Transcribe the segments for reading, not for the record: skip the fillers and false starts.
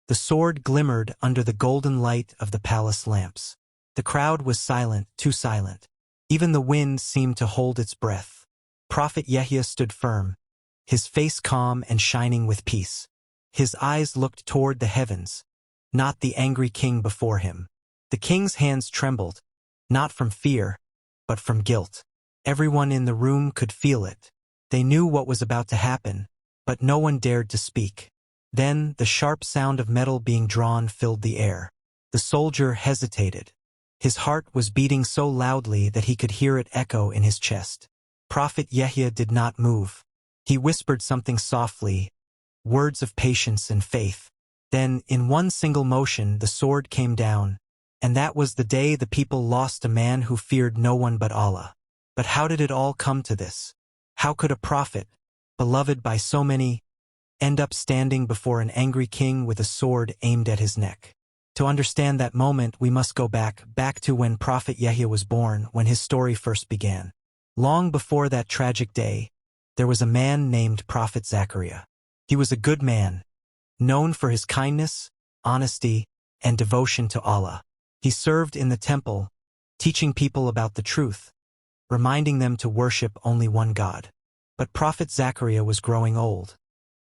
The sword glimmered under the golden light of the palace lamps. The crowd was silent, too silent. Even the wind seemed to hold its breath. Prophet Yahya stood firm, his face calm and shining with peace. His eyes looked toward the heavens, not the angry king before him. The king's hands trembled, not from fear, but from guilt. Everyone in the room could feel it. They knew what was about to happen, but no one dared to speak. Then the sharp sound of metal being drawn filled the air. The soldier hesitated. His heart was beating so loudly that he could hear it echo in his chest. Prophet Yahya did not move. He whispered something softly, words of patience and faith. Then, in one single motion, the sword came down, and that was the day the people lost a man who feared no one but Allah. But how did it all come to this? How could a prophet, beloved by so many, end up standing before an angry king with a sword aimed at his neck? To understand that moment, we must go back to when Prophet Yahya was born, when his story first began. Long before that tragic day, there was a man named Prophet Zachariah. He was a good man, known for his kindness, honesty, and devotion to Allah. He served in the temple, teaching people about the truth, reminding them to worship only one God. But Prophet Zachariah was growing old.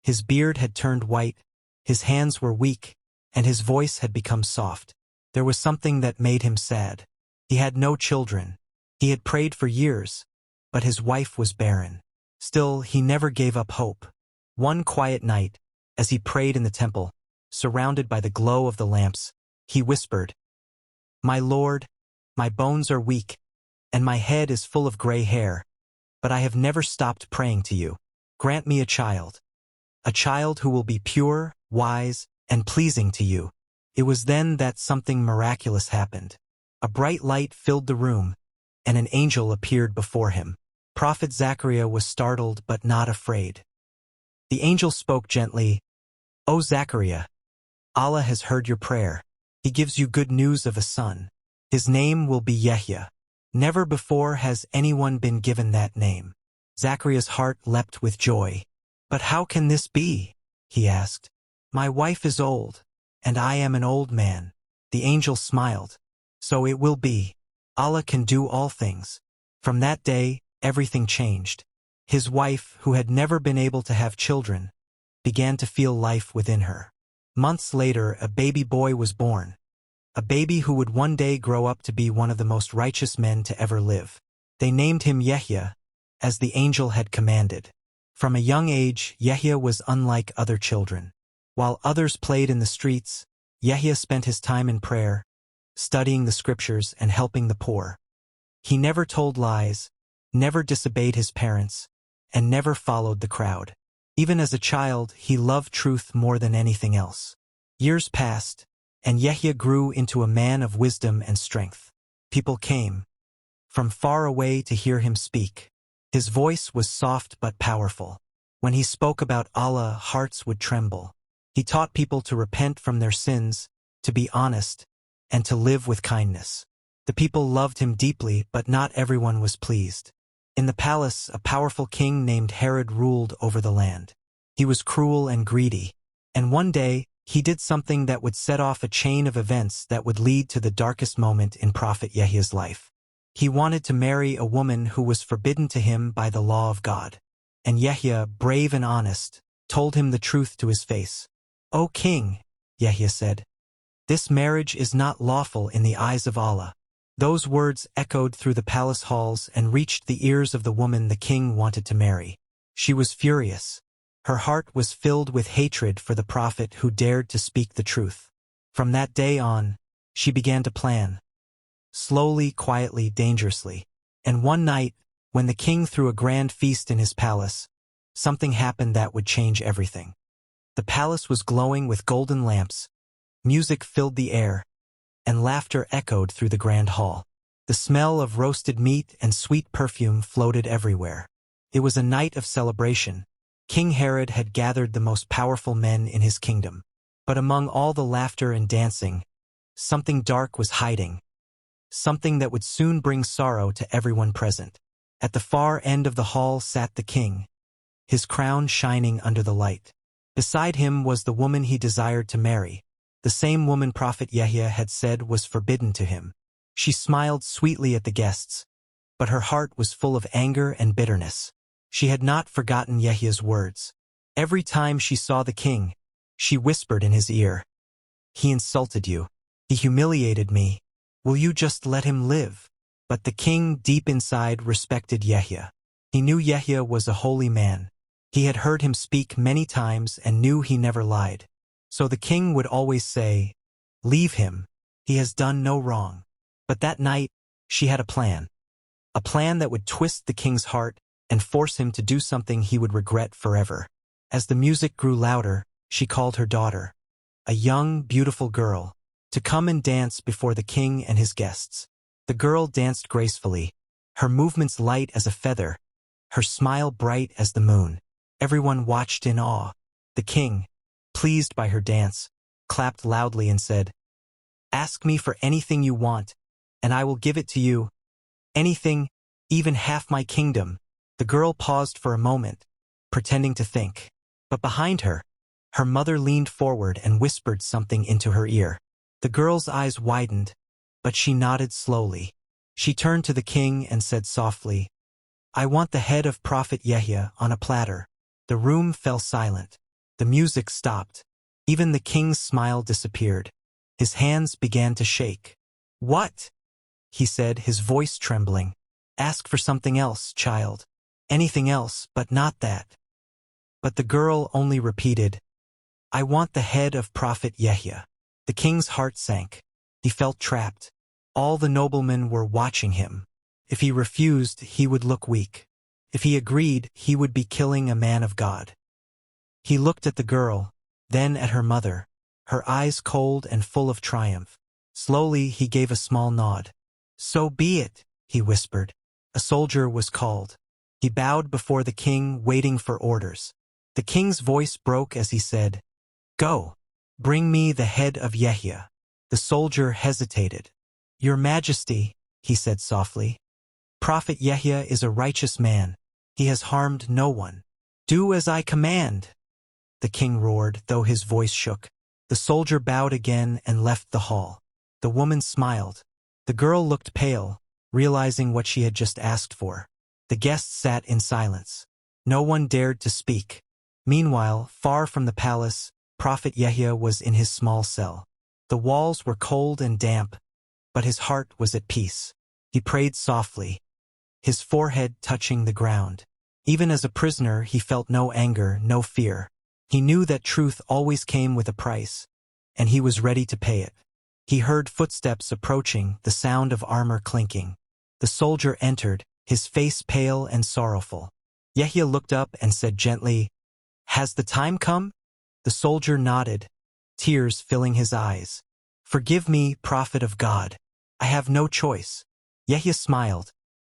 His beard had turned white, his hands were weak, and his voice had become soft. There was something that made him sad. He had no children. He had prayed for years, but his wife was barren. Still, he never gave up hope. One quiet night, as he prayed in the temple, surrounded by the glow of the lamps, he whispered, "My Lord, my bones are weak, and my head is full of gray hair, but I have never stopped praying to you. Grant me a child who will be pure, wise, and pleasing to you." It was then that something miraculous happened. A bright light filled the room, and an angel appeared before him. Prophet Zachariah was startled but not afraid. The angel spoke gently, "O Zachariah, Allah has heard your prayer. He gives you good news of a son. His name will be Yahya. Never before has anyone been given that name." Zachariah's heart leapt with joy. "But how can this be?" he asked. "My wife is old, and I am an old man." The angel smiled. "So it will be. Allah can do all things." From that day, everything changed. His wife, who had never been able to have children, began to feel life within her. Months later, a baby boy was born. A baby who would one day grow up to be one of the most righteous men to ever live. They named him Yahya, as the angel had commanded. From a young age, Yahya was unlike other children. While others played in the streets, Yahya spent his time in prayer, studying the scriptures and helping the poor. He never told lies, never disobeyed his parents, and never followed the crowd. Even as a child, he loved truth more than anything else. Years passed, and Yahya grew into a man of wisdom and strength. People came from far away to hear him speak. His voice was soft but powerful. When he spoke about Allah, hearts would tremble. He taught people to repent from their sins, to be honest, and to live with kindness. The people loved him deeply, but not everyone was pleased. In the palace, a powerful king named Herod ruled over the land. He was cruel and greedy, and one day, he did something that would set off a chain of events that would lead to the darkest moment in Prophet Yahya's life. He wanted to marry a woman who was forbidden to him by the law of God. And Yahya, brave and honest, told him the truth to his face. "O king," Yahya said, "this marriage is not lawful in the eyes of Allah." Those words echoed through the palace halls and reached the ears of the woman the king wanted to marry. She was furious. Her heart was filled with hatred for the prophet who dared to speak the truth. From that day on, she began to plan. Slowly, quietly, dangerously. And one night, when the king threw a grand feast in his palace, something happened that would change everything. The palace was glowing with golden lamps, music filled the air, and laughter echoed through the grand hall. The smell of roasted meat and sweet perfume floated everywhere. It was a night of celebration. King Herod had gathered the most powerful men in his kingdom. But among all the laughter and dancing, something dark was hiding. Something that would soon bring sorrow to everyone present. At the far end of the hall sat the king, his crown shining under the light. Beside him was the woman he desired to marry, the same woman Prophet Yahya had said was forbidden to him. She smiled sweetly at the guests, but her heart was full of anger and bitterness. She had not forgotten Yahya's words. Every time she saw the king, she whispered in his ear, "He insulted you. He humiliated me. Will you just let him live?" But the king, deep inside, respected Yahya. He knew Yahya was a holy man. He had heard him speak many times and knew he never lied. So the king would always say, "Leave him. He has done no wrong." But that night, she had a plan. A plan that would twist the king's heart and force him to do something he would regret forever. As the music grew louder, she called her daughter, a young, beautiful girl, to come and dance before the king and his guests. The girl danced gracefully, her movements light as a feather, her smile bright as the moon. Everyone watched in awe. The king, pleased by her dance, clapped loudly and said, "Ask me for anything you want, and I will give it to you. Anything, even half my kingdom." The girl paused for a moment, pretending to think. But behind her, her mother leaned forward and whispered something into her ear. The girl's eyes widened, but she nodded slowly. She turned to the king and said softly, "I want the head of Prophet Yahya on a platter." The room fell silent. The music stopped. Even the king's smile disappeared. His hands began to shake. "What?" he said, his voice trembling. "Ask for something else, child. Anything else, but not that." But the girl only repeated, "I want the head of Prophet Yahya." The king's heart sank. He felt trapped. All the noblemen were watching him. If he refused, he would look weak. If he agreed, he would be killing a man of God. He looked at the girl, then at her mother, her eyes cold and full of triumph. Slowly, he gave a small nod. "So be it," he whispered. A soldier was called. He bowed before the king, waiting for orders. The king's voice broke as he said, "Go, bring me the head of Yahya." The soldier hesitated. "Your Majesty," he said softly, "Prophet Yahya is a righteous man. He has harmed no one. Do as I command." The king roared, though his voice shook. The soldier bowed again and left the hall. The woman smiled. The girl looked pale, realizing what she had just asked for. The guests sat in silence. No one dared to speak. Meanwhile, far from the palace, Prophet Yahya was in his small cell. The walls were cold and damp, but his heart was at peace. He prayed softly, his forehead touching the ground. Even as a prisoner, he felt no anger, no fear. He knew that truth always came with a price, and he was ready to pay it. He heard footsteps approaching, the sound of armor clinking. The soldier entered, his face pale and sorrowful. Yahya looked up and said gently, "Has the time come?" The soldier nodded, tears filling his eyes. "Forgive me, prophet of God. I have no choice." Yahya smiled,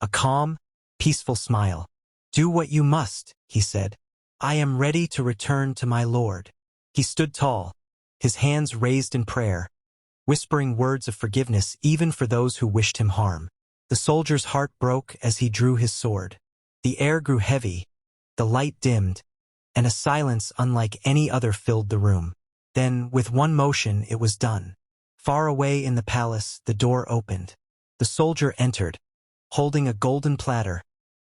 a calm, peaceful smile. "Do what you must," he said. "I am ready to return to my Lord." He stood tall, his hands raised in prayer, whispering words of forgiveness even for those who wished him harm. The soldier's heart broke as he drew his sword. The air grew heavy, the light dimmed, and a silence unlike any other filled the room. Then, with one motion, it was done. Far away in the palace, the door opened. The soldier entered, holding a golden platter,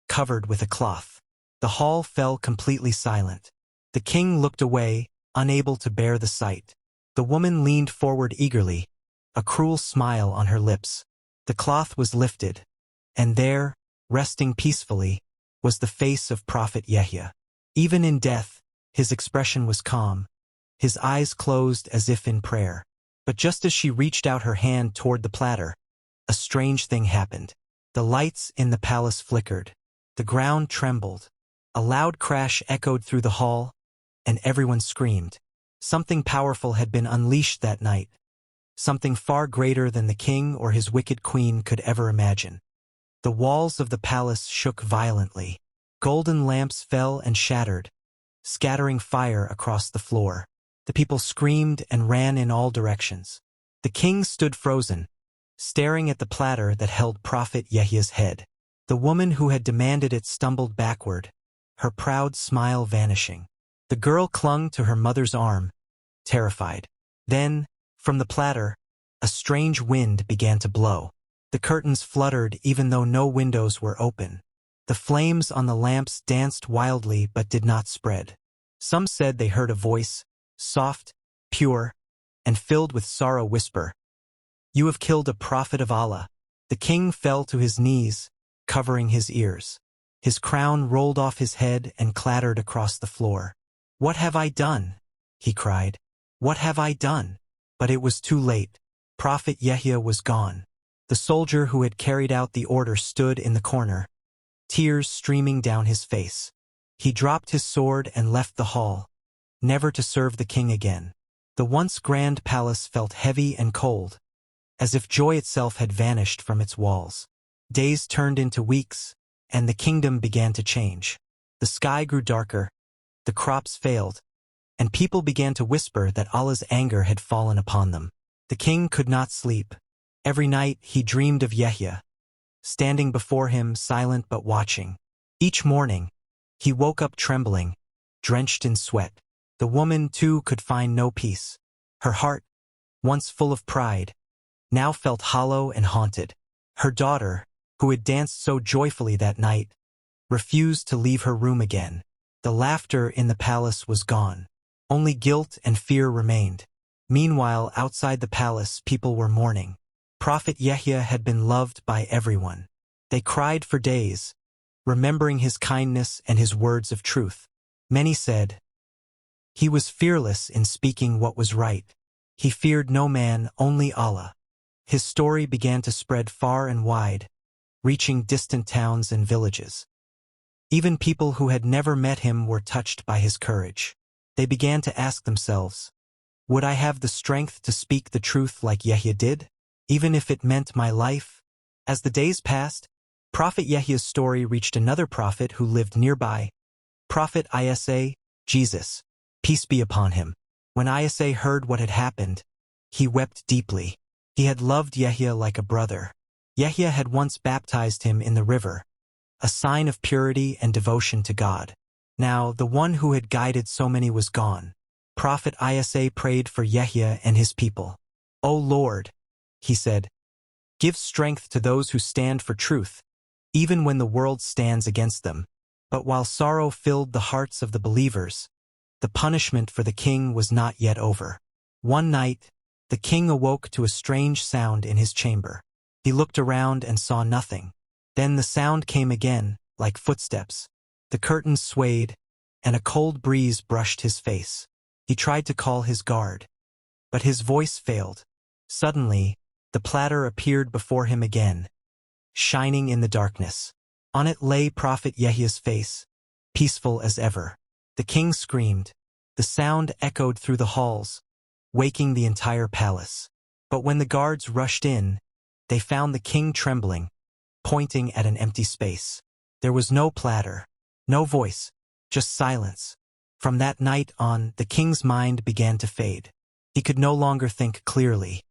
covered with a cloth. The hall fell completely silent. The king looked away, unable to bear the sight. The woman leaned forward eagerly, a cruel smile on her lips. The cloth was lifted, and there, resting peacefully, was the face of Prophet Yahya. Even in death, his expression was calm, his eyes closed as if in prayer. But just as she reached out her hand toward the platter, a strange thing happened. The lights in the palace flickered. The ground trembled. A loud crash echoed through the hall, and everyone screamed. Something powerful had been unleashed that night, something far greater than the king or his wicked queen could ever imagine. The walls of the palace shook violently. Golden lamps fell and shattered, scattering fire across the floor. The people screamed and ran in all directions. The king stood frozen, staring at the platter that held Prophet Yahya's head. The woman who had demanded it stumbled backward, her proud smile vanishing. The girl clung to her mother's arm, terrified. Then, from the platter, a strange wind began to blow. The curtains fluttered even though no windows were open. The flames on the lamps danced wildly but did not spread. Some said they heard a voice, soft, pure, and filled with sorrow whisper, "You have killed a prophet of Allah." The king fell to his knees, covering his ears. His crown rolled off his head and clattered across the floor. "What have I done?" he cried. "What have I done?" But it was too late. Prophet Yahya was gone. The soldier who had carried out the order stood in the corner, tears streaming down his face. He dropped his sword and left the hall, never to serve the king again. The once grand palace felt heavy and cold, as if joy itself had vanished from its walls. Days turned into weeks, and the kingdom began to change. The sky grew darker, the crops failed, and people began to whisper that Allah's anger had fallen upon them. The king could not sleep. Every night he dreamed of Yahya, standing before him silent but watching. Each morning, he woke up trembling, drenched in sweat. The woman, too, could find no peace. Her heart, once full of pride, now felt hollow and haunted. Her daughter, who had danced so joyfully that night, refused to leave her room again. The laughter in the palace was gone. Only guilt and fear remained. Meanwhile, outside the palace, people were mourning. Prophet Yahya had been loved by everyone. They cried for days, remembering his kindness and his words of truth. Many said, "He was fearless in speaking what was right. He feared no man, only Allah." His story began to spread far and wide, reaching distant towns and villages. Even people who had never met him were touched by his courage. They began to ask themselves, "Would I have the strength to speak the truth like Yahya did, even if it meant my life?" As the days passed, Prophet Yahya's story reached another prophet who lived nearby, Prophet Isa, Jesus, peace be upon him. When Isa heard what had happened, he wept deeply. He had loved Yahya like a brother. Yahya had once baptized him in the river, a sign of purity and devotion to God. Now, the one who had guided so many was gone. Prophet Isa prayed for Yahya and his people. "O Lord," he said, "give strength to those who stand for truth, even when the world stands against them." But while sorrow filled the hearts of the believers, the punishment for the king was not yet over. One night, the king awoke to a strange sound in his chamber. He looked around and saw nothing. Then the sound came again, like footsteps. The curtains swayed, and a cold breeze brushed his face. He tried to call his guard, but his voice failed. Suddenly, the platter appeared before him again, shining in the darkness. On it lay Prophet Yahya's face, peaceful as ever. The king screamed. The sound echoed through the halls, waking the entire palace. But when the guards rushed in, they found the king trembling, pointing at an empty space. There was no platter, no voice, just silence. From that night on, the king's mind began to fade. He could no longer think clearly.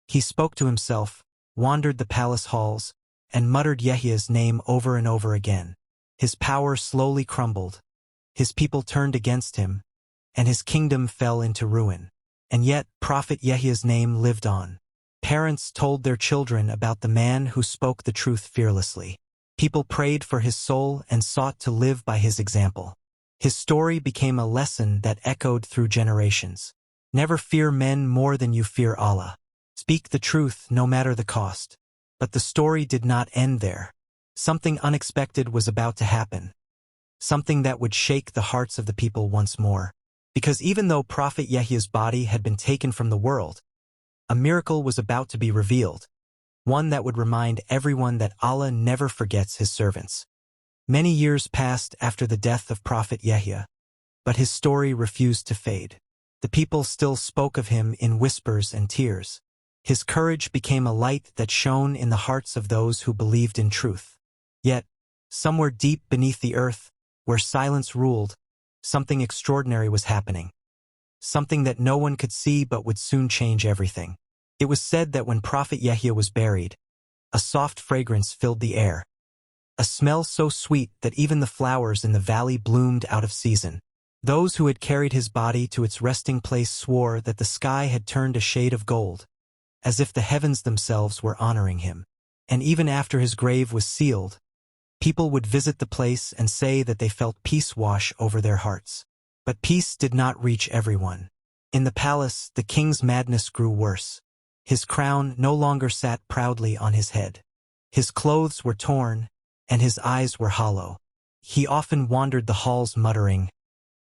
He spoke to himself, wandered the palace halls, and muttered Yahya's name over and over again. His power slowly crumbled. His people turned against him, and his kingdom fell into ruin. And yet, Prophet Yahya's name lived on. Parents told their children about the man who spoke the truth fearlessly. People prayed for his soul and sought to live by his example. His story became a lesson that echoed through generations. Never fear men more than you fear Allah. Speak the truth no matter the cost. But the story did not end there. Something unexpected was about to happen. Something that would shake the hearts of the people once more. Because even though Prophet Yahya's body had been taken from the world, a miracle was about to be revealed. One that would remind everyone that Allah never forgets his servants. Many years passed after the death of Prophet Yahya, but his story refused to fade. The people still spoke of him in whispers and tears. His courage became a light that shone in the hearts of those who believed in truth. Yet, somewhere deep beneath the earth, where silence ruled, something extraordinary was happening. Something that no one could see but would soon change everything. It was said that when Prophet Yahya was buried, a soft fragrance filled the air. A smell so sweet that even the flowers in the valley bloomed out of season. Those who had carried his body to its resting place swore that the sky had turned a shade of gold, as if the heavens themselves were honoring him. And even after his grave was sealed, people would visit the place and say that they felt peace wash over their hearts. But peace did not reach everyone. In the palace, the king's madness grew worse. His crown no longer sat proudly on his head. His clothes were torn, and his eyes were hollow. He often wandered the halls muttering,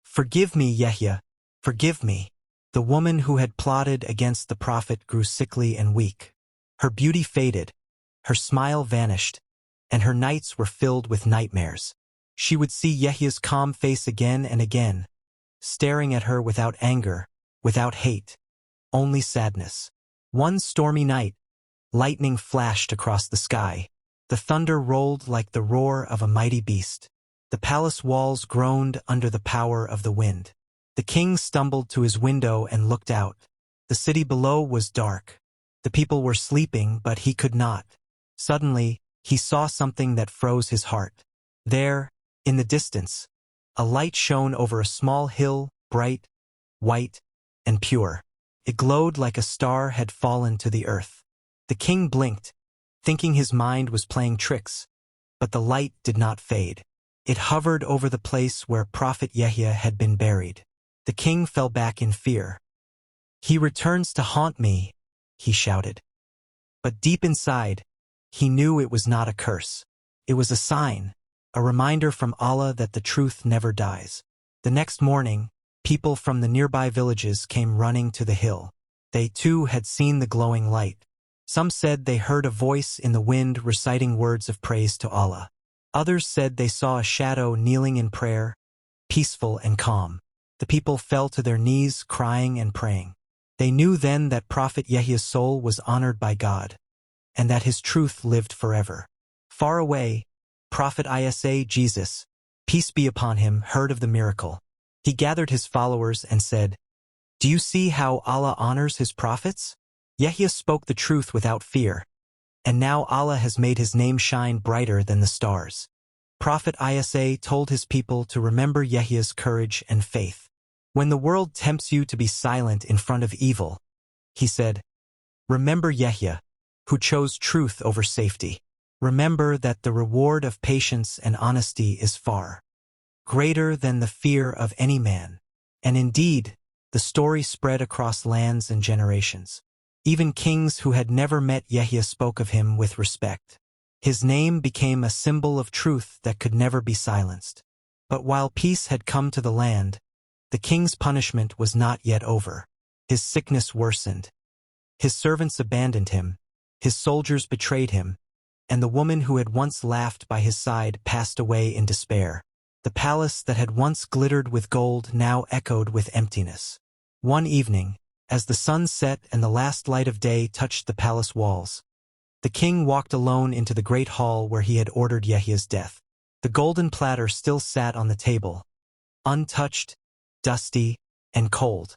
"Forgive me, Yahya, forgive me." The woman who had plotted against the prophet grew sickly and weak. Her beauty faded, her smile vanished, and her nights were filled with nightmares. She would see Yahya's calm face again and again, staring at her without anger, without hate, only sadness. One stormy night, lightning flashed across the sky. The thunder rolled like the roar of a mighty beast. The palace walls groaned under the power of the wind. The king stumbled to his window and looked out. The city below was dark. The people were sleeping, but he could not. Suddenly, he saw something that froze his heart. There, in the distance, a light shone over a small hill, bright, white, and pure. It glowed like a star had fallen to the earth. The king blinked, thinking his mind was playing tricks, but the light did not fade. It hovered over the place where Prophet Yahya had been buried. The king fell back in fear. "He returns to haunt me," he shouted. But deep inside, he knew it was not a curse. It was a sign, a reminder from Allah that the truth never dies. The next morning, people from the nearby villages came running to the hill. They too had seen the glowing light. Some said they heard a voice in the wind reciting words of praise to Allah. Others said they saw a shadow kneeling in prayer, peaceful and calm. The people fell to their knees, crying and praying. They knew then that Prophet Yahya's soul was honored by God, and that his truth lived forever. Far away, Prophet Isa Jesus, peace be upon him, heard of the miracle. He gathered his followers and said, "Do you see how Allah honors his prophets? Yahya spoke the truth without fear, and now Allah has made his name shine brighter than the stars." Prophet Isa told his people to remember Yahya's courage and faith. When the world tempts you to be silent in front of evil, he said, remember Yahya, who chose truth over safety. Remember that the reward of patience and honesty is far greater than the fear of any man. And indeed, the story spread across lands and generations. Even kings who had never met Yahya spoke of him with respect. His name became a symbol of truth that could never be silenced. But while peace had come to the land, the king's punishment was not yet over. His sickness worsened. His servants abandoned him. His soldiers betrayed him. And the woman who had once laughed by his side passed away in despair. The palace that had once glittered with gold now echoed with emptiness. One evening, as the sun set and the last light of day touched the palace walls, the king walked alone into the great hall where he had ordered Yahya's death. The golden platter still sat on the table, untouched, dusty, and cold.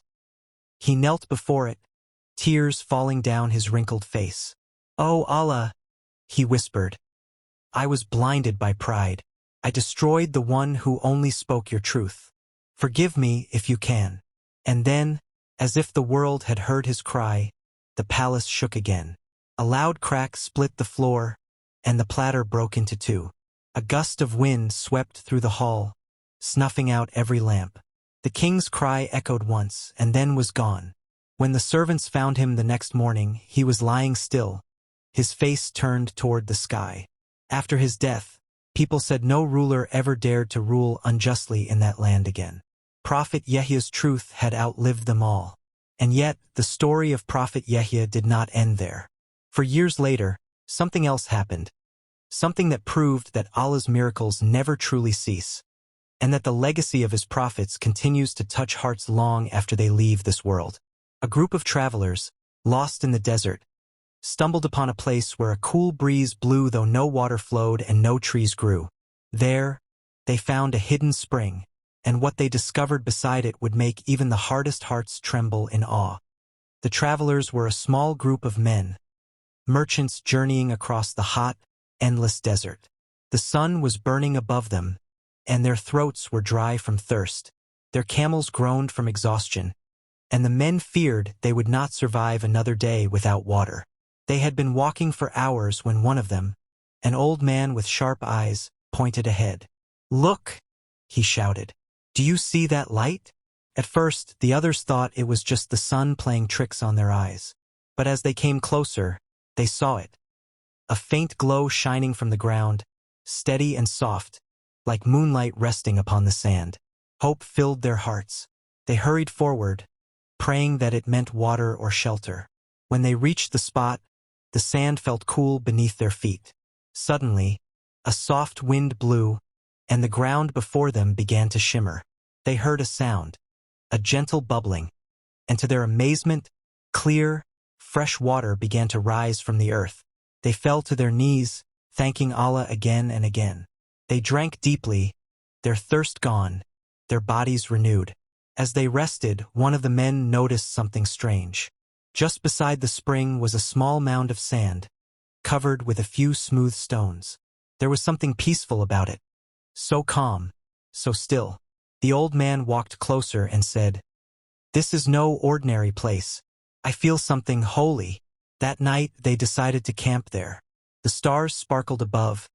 He knelt before it, tears falling down his wrinkled face. "Oh Allah," he whispered, "I was blinded by pride. I destroyed the one who only spoke your truth. Forgive me if you can." And then, as if the world had heard his cry, the palace shook again. A loud crack split the floor, and the platter broke into two. A gust of wind swept through the hall, snuffing out every lamp. The king's cry echoed once, and then was gone. When the servants found him the next morning, he was lying still, his face turned toward the sky. After his death, people said no ruler ever dared to rule unjustly in that land again. Prophet Yahya's truth had outlived them all. And yet, the story of Prophet Yahya did not end there. For years later, something else happened. Something that proved that Allah's miracles never truly cease, and that the legacy of his prophets continues to touch hearts long after they leave this world. A group of travelers, lost in the desert, stumbled upon a place where a cool breeze blew though no water flowed and no trees grew. There, they found a hidden spring, and what they discovered beside it would make even the hardest hearts tremble in awe. The travelers were a small group of men, merchants journeying across the hot, endless desert. The sun was burning above them, and their throats were dry from thirst. Their camels groaned from exhaustion, and the men feared they would not survive another day without water. They had been walking for hours when one of them, an old man with sharp eyes, pointed ahead. "Look!" he shouted. "Do you see that light?" At first, the others thought it was just the sun playing tricks on their eyes. But as they came closer, they saw it. A faint glow shining from the ground, steady and soft, like moonlight resting upon the sand. Hope filled their hearts. They hurried forward, praying that it meant water or shelter. When they reached the spot, the sand felt cool beneath their feet. Suddenly, a soft wind blew, and the ground before them began to shimmer. They heard a sound, a gentle bubbling, and to their amazement, clear, fresh water began to rise from the earth. They fell to their knees, thanking Allah again and again. They drank deeply, their thirst gone, their bodies renewed. As they rested, one of the men noticed something strange. Just beside the spring was a small mound of sand, covered with a few smooth stones. There was something peaceful about it. So calm, so still. The old man walked closer and said, "This is no ordinary place. I feel something holy." That night they decided to camp there. The stars sparkled above,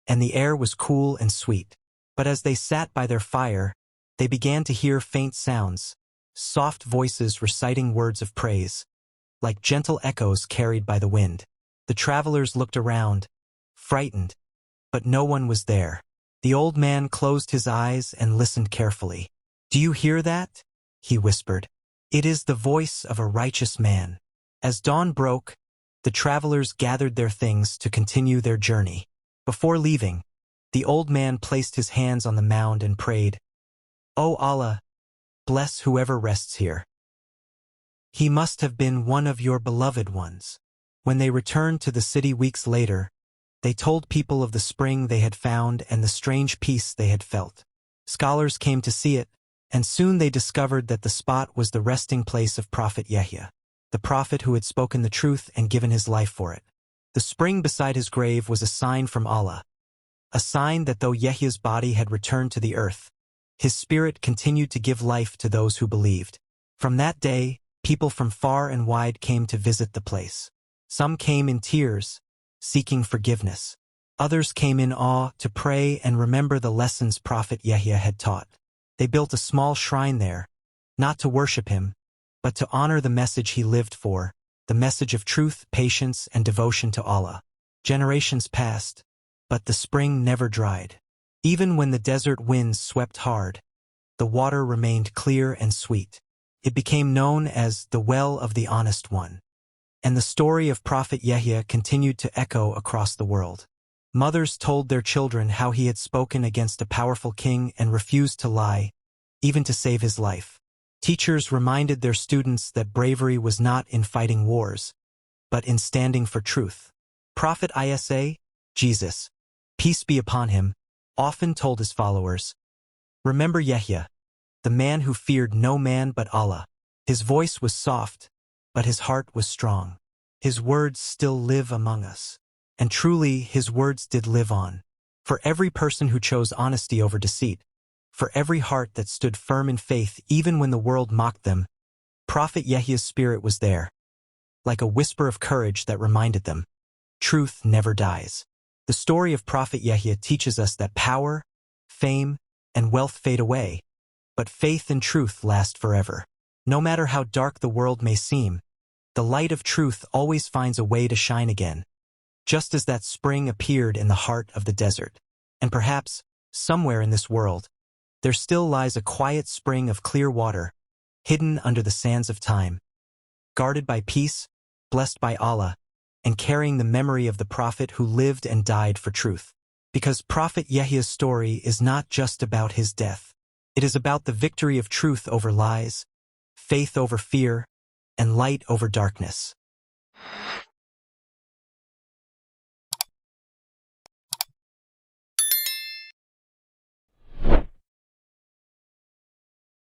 and the air was cool and sweet. But as they sat by their fire, they began to hear faint sounds, soft voices reciting words of praise, like gentle echoes carried by the wind. The travelers looked around, frightened, but no one was there. The old man closed his eyes and listened carefully. "Do you hear that?" he whispered. "It is the voice of a righteous man." As dawn broke, the travelers gathered their things to continue their journey. Before leaving, the old man placed his hands on the mound and prayed, "O Allah, bless whoever rests here. He must have been one of your beloved ones." When they returned to the city weeks later, they told people of the spring they had found and the strange peace they had felt. Scholars came to see it, and soon they discovered that the spot was the resting place of Prophet Yahya, the prophet who had spoken the truth and given his life for it. The spring beside his grave was a sign from Allah, a sign that though Yahya's body had returned to the earth, his spirit continued to give life to those who believed. From that day, people from far and wide came to visit the place. Some came in tears, seeking forgiveness. Others came in awe to pray and remember the lessons Prophet Yahya had taught. They built a small shrine there, not to worship him, but to honor the message he lived for, the message of truth, patience, and devotion to Allah. Generations passed, but the spring never dried. Even when the desert winds swept hard, the water remained clear and sweet. It became known as the Well of the Honest One. And the story of Prophet Yahya continued to echo across the world. Mothers told their children how he had spoken against a powerful king and refused to lie, even to save his life. Teachers reminded their students that bravery was not in fighting wars, but in standing for truth. Prophet Isa, Jesus, peace be upon him, often told his followers, "Remember Yahya, the man who feared no man but Allah. His voice was soft, but his heart was strong. His words still live among us." And truly, his words did live on. For every person who chose honesty over deceit, for every heart that stood firm in faith even when the world mocked them, Prophet Yahya's spirit was there, like a whisper of courage that reminded them, truth never dies. The story of Prophet Yahya teaches us that power, fame, and wealth fade away, but faith and truth last forever. No matter how dark the world may seem, the light of truth always finds a way to shine again, just as that spring appeared in the heart of the desert. And perhaps, somewhere in this world, there still lies a quiet spring of clear water, hidden under the sands of time, guarded by peace, blessed by Allah, and carrying the memory of the prophet who lived and died for truth. Because Prophet Yahya's story is not just about his death. It is about the victory of truth over lies, faith over fear, and light over darkness.